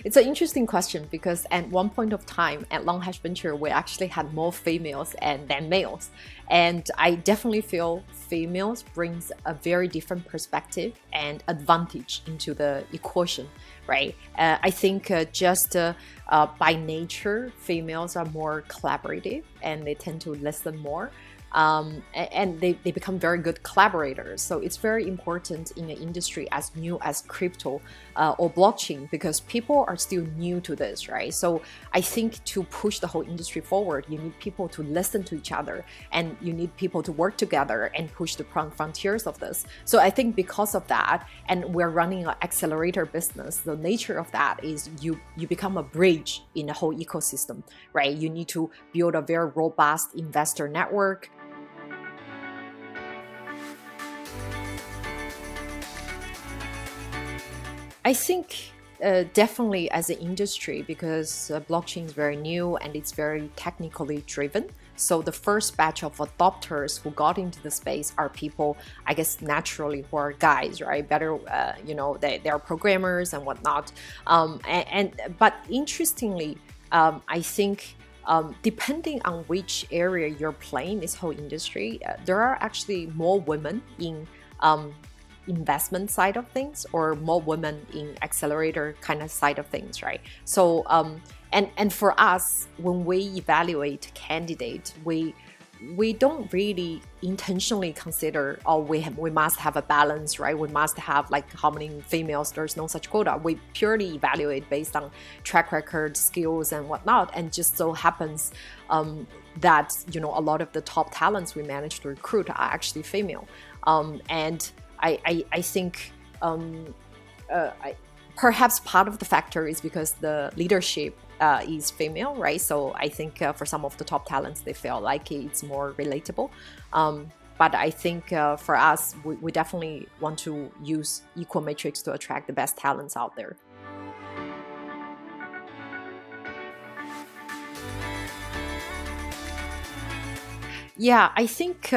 It's an interesting question because at one point of time at Longhash Venture, we actually had more females than males. And I definitely feel females brings a very different perspective and advantage into the equation, right? I think just by nature, females are more collaborative and they tend to listen more. And they become very good collaborators. So it's very important in an industry as new as crypto or blockchain, because people are still new to this, right? So I think to push the whole industry forward, you need people to listen to each other, and you need people to work together and push the frontiers of this. So I think because of that, and we're running an accelerator business, the nature of that is you become a bridge in the whole ecosystem, right? You need to build a very robust investor network. I think definitely as an industry, because blockchain is very new and it's very technically driven. So the first batch of adopters who got into the space are people, I guess, naturally who are guys, right? Better, they are programmers and whatnot. But interestingly, I think depending on which area you're playing this whole industry, there are actually more women in investment side of things, or more women in accelerator kind of side of things, right? So and for us, when we evaluate candidate, we don't really intentionally consider, oh, we must have a balance, right? We must have like how many females. There's no such quota. We purely evaluate based on track record, skills, and whatnot. And just so happens that a lot of the top talents we manage to recruit are actually female. And I think perhaps part of the factor is because the leadership is female, right? So I think for some of the top talents, they feel like it's more relatable. But I think for us, we definitely want to use equal matrix to attract the best talents out there. Yeah, I think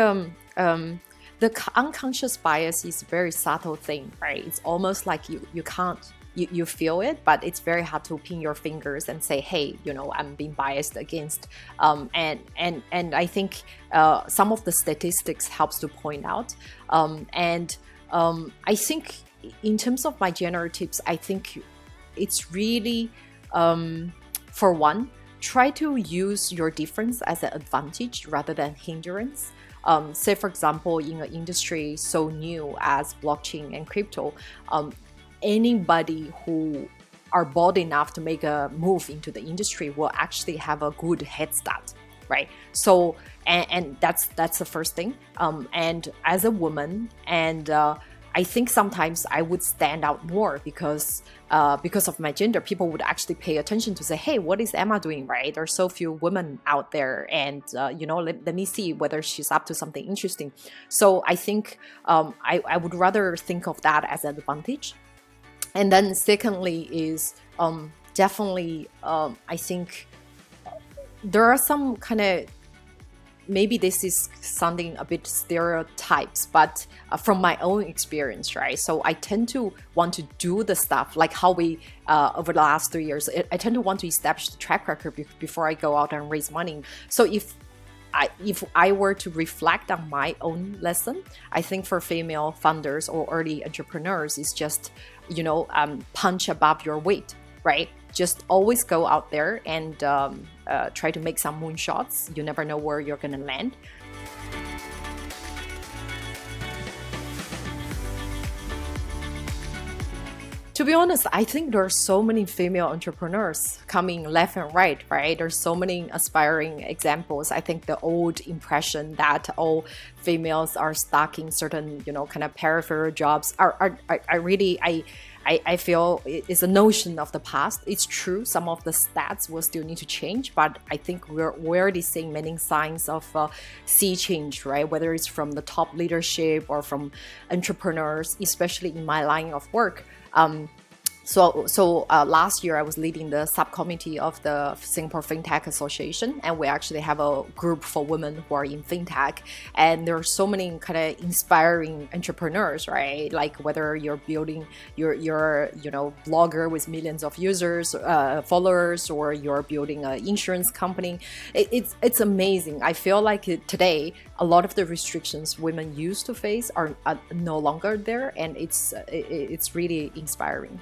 the unconscious bias is a very subtle thing, right? It's almost like you can't, you feel it, but it's very hard to pin your fingers and say, hey, I'm being biased against. And I think some of the statistics helps to point out. I think in terms of my general tips, I think it's really, for one, try to use your difference as an advantage rather than hindrance. Say, for example, in an industry so new as blockchain and crypto, anybody who are bold enough to make a move into the industry will actually have a good head start, right? So, and that's the first thing. And as a woman, and I think sometimes I would stand out more because of my gender. People would actually pay attention to say, hey, what is Emma doing, right? There's so few women out there, and let me see whether she's up to something interesting. So I think I would rather think of that as an advantage. And then secondly is definitely I think there are some kind of, maybe this is sounding a bit stereotypes, but from my own experience, right? So I tend to want to do the stuff like how we, over the last 3 years, I tend to want to establish the track record before I go out and raise money. So if I were to reflect on my own lesson, I think for female founders or early entrepreneurs is just, punch above your weight, right? Just always go out there and try to make some moonshots. You never know where you're going to land. To be honest, I think there are so many female entrepreneurs coming left and right? There's so many aspiring examples. I think the old impression that all females are stuck in certain, kind of peripheral jobs I feel is a notion of the past. It's true, some of the stats will still need to change, but I think we're already seeing many signs of sea change, right? Whether it's from the top leadership or from entrepreneurs, especially in my line of work. Last year I was leading the subcommittee of the Singapore FinTech Association, and we actually have a group for women who are in FinTech. And there are so many kind of inspiring entrepreneurs, right? Like whether you're building your blogger with millions of users, followers, or you're building an insurance company. It's amazing. I feel like today a lot of the restrictions women used to face are no longer there, and it's really inspiring.